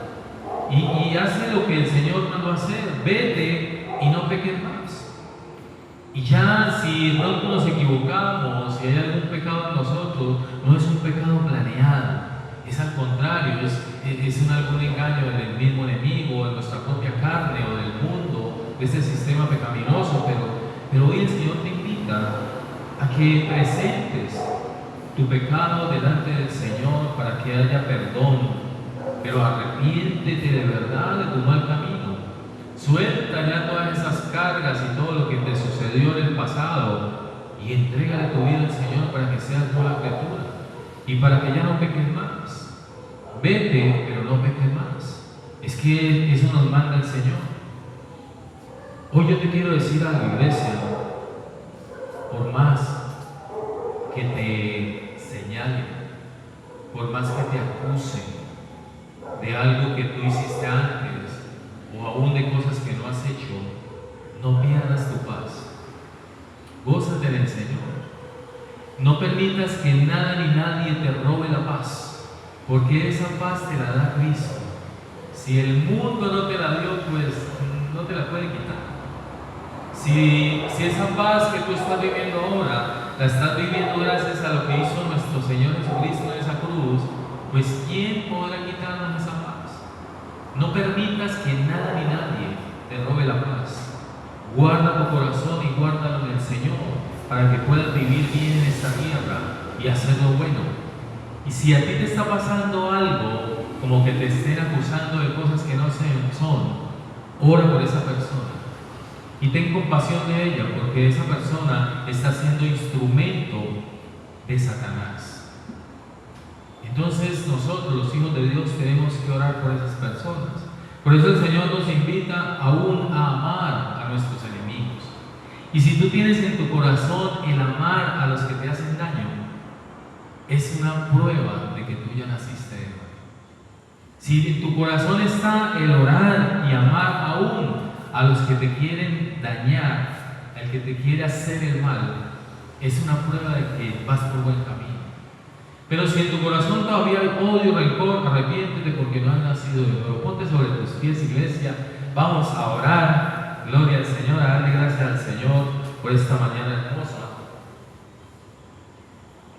Y hace lo que el Señor mandó hacer. Vete y no peques más. Y ya si pronto nos equivocamos, si hay algún pecado en nosotros, no es un pecado planeado. Es al contrario, es algún engaño del mismo enemigo, de nuestra propia carne o del mundo, de este sistema pecaminoso. Pero hoy el Señor te invita a que presentes tu pecado delante del Señor para que haya perdón. Pero arrepiéntete de verdad de tu mal camino. Suelta ya todas esas cargas y todo lo que te sucedió en el pasado y entrégale tu vida al Señor para que seas nueva criatura y para que ya no peques más. Vete, pero no peques más. Es que eso nos manda el Señor. Hoy yo te quiero decir a la iglesia, por más que te señalen, por más que te acusen de algo que tú hiciste antes o aún de cosas que no has hecho, no pierdas tu paz. Gózate en el Señor. No permitas que nada ni nadie te robe la paz, porque esa paz te la da Cristo. Si el mundo no te la dio, pues no te la puede quitar. Si esa paz que tú estás viviendo ahora, la estás viviendo gracias a lo que hizo nuestro Señor Jesucristo en esa cruz, pues ¿quién podrá quitarnos esa paz? No permitas que nada ni nadie te robe la paz. Guarda tu corazón y guárdalo en el Señor para que puedas vivir bien en esta tierra y hacer lo bueno. Y si a ti te está pasando algo, como que te estén acusando de cosas que no son, ora por esa persona y ten compasión de ella, porque esa persona está siendo instrumento de Satanás. Entonces nosotros, los hijos de Dios, tenemos que orar por esas personas. Por eso el Señor nos invita aún a amar a nuestros enemigos. Y si tú tienes en tu corazón el amar a los que te hacen daño, es una prueba de que tú ya naciste de nuevo. Si en tu corazón está el orar y amar aún a los que te quieren dañar, al que te quiere hacer el mal, es una prueba de que vas por buen camino. Pero si en tu corazón todavía hay odio, rencor, arrepiéntete porque no has nacido de nuevo. Ponte sobre tus pies, iglesia. Vamos a orar. Gloria al Señor, a darle gracias al Señor por esta mañana hermosa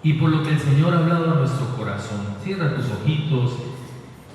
y por lo que el Señor ha hablado a nuestro corazón. Cierra tus ojitos,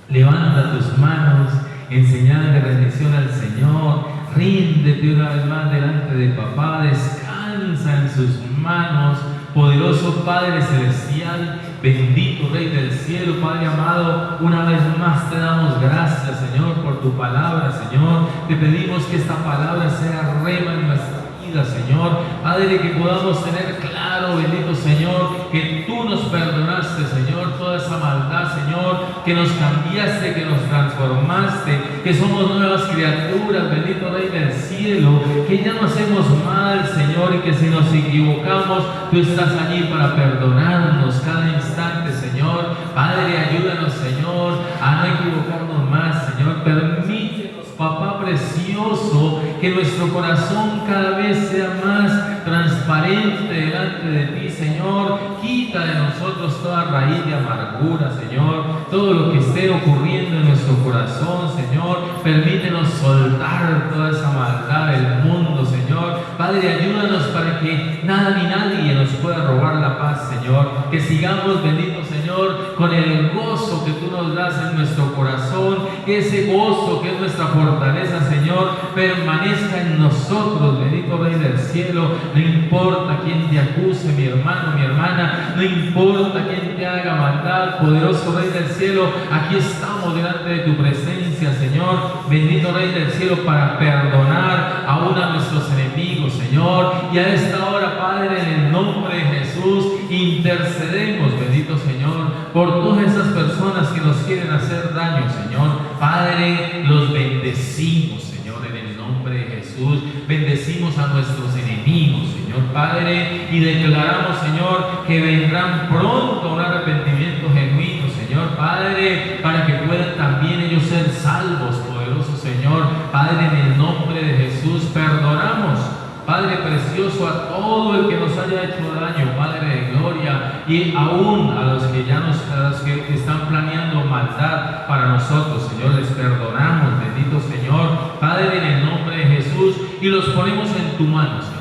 levanta tus manos en señal de rendición al Señor. Ríndete una vez más delante de Papá. Descansa en sus manos. Poderoso Padre Celestial, bendito Rey del Cielo, Padre amado, una vez más te damos gracias, Señor, por tu palabra, Señor. Te pedimos que esta palabra sea rema en nuestra vida, Señor. Padre, que podamos tener claro, bendito Señor, que tú nos perdonaste, Señor, toda esa maldad, Señor, que nos cambiaste, que nos transformaste, que somos nuevas criaturas, bendito Rey del Cielo, que ya no hacemos mal, Señor, y que si nos equivocamos, tú estás allí para perdonarnos cada instante, Señor. Padre, ayúdanos, Señor, a no equivocarnos más, Señor. Permítenos, Papá precioso, que nuestro corazón cada vez sea más transparente delante de ti, Señor. Quita de nosotros toda raíz de amargura, Señor. Todo lo que esté ocurriendo en nuestro corazón, Señor. Permítenos soltar toda esa maldad del mundo, Señor. Padre, ayúdanos para que nada ni nadie nos pueda robar la paz, Señor. Que sigamos, bendito Señor, con el gozo que tú nos das en nuestro corazón. Que ese gozo que es nuestra fortaleza, Señor, permanezca en nosotros, bendito Rey del Cielo. No importa quién te acuse, mi hermano, mi hermana. No importa quién te haga maldad, poderoso Rey del Cielo. Aquí estamos delante de tu presencia, Señor. Bendito Rey del Cielo, para perdonar aún a nuestros enemigos, Señor. Y a esta hora, Padre, en el nombre de Jesús, intercedemos, bendito Señor, por todas esas personas que nos quieren hacer daño, Señor. Padre, los bendecimos, Señor, en el nombre de Jesús. Bendecimos a nuestros enemigos, Señor, Padre, y declaramos, Señor, que vendrán pronto un arrepentimiento genuino, Señor, Padre, para que puedan también ellos ser salvos, poderoso Señor. Padre, en el nombre de Jesús, perdonamos, Padre precioso, precioso, a todo el que nos haya hecho daño, Padre de gloria, y aún a los que que están planeando maldad para nosotros, Señor, les perdonamos, bendito Señor, Padre, en el nombre de Jesús, y los ponemos en tu mano, Señor.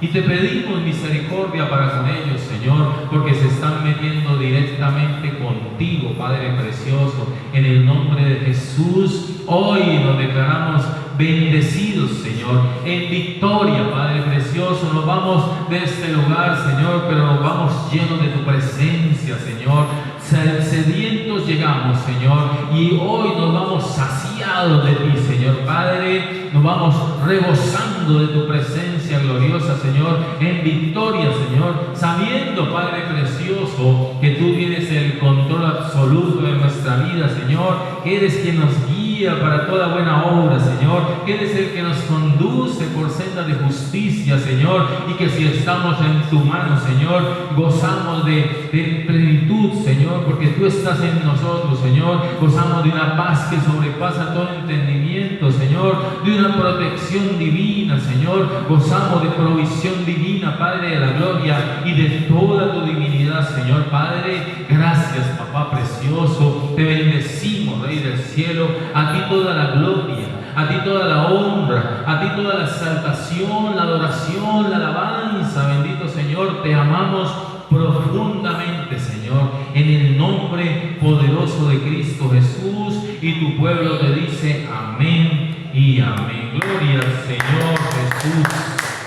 Y te pedimos misericordia para con ellos, Señor, porque se están metiendo directamente contigo, Padre precioso. En el nombre de Jesús, hoy nos declaramos bendecidos, Señor, en victoria, Padre precioso. Nos vamos de este lugar, Señor, pero nos vamos llenos de tu presencia, Señor. Sedientos llegamos, Señor, y hoy nos vamos saciados de ti, Señor Padre. Nos vamos rebosando de tu presencia gloriosa, Señor, en victoria, Señor, sabiendo, Padre precioso, que tú tienes el control absoluto de nuestra vida, Señor, que eres quien nos guía para toda buena obra, Señor, que eres el que nos conduce por senda de justicia, Señor, y que si estamos en tu mano, Señor, gozamos de plenitud, Señor, porque tú estás en nosotros, Señor. Gozamos de una paz que sobrepasa todo entendimiento, Señor, de una protección divina, Señor. Gozamos de provisión divina, Padre de la gloria, y de toda tu divinidad, Señor Padre. Gracias, papá precioso. Te bendecimos, Rey del cielo. A ti toda la gloria, a ti toda la honra, a ti toda la exaltación, la adoración, la alabanza. Bendito Señor, te amamos profundamente, Señor, en el nombre poderoso de Cristo Jesús, y tu pueblo te dice amén y amén. Gloria al Señor Jesús.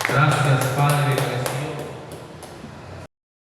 Gracias, Padre.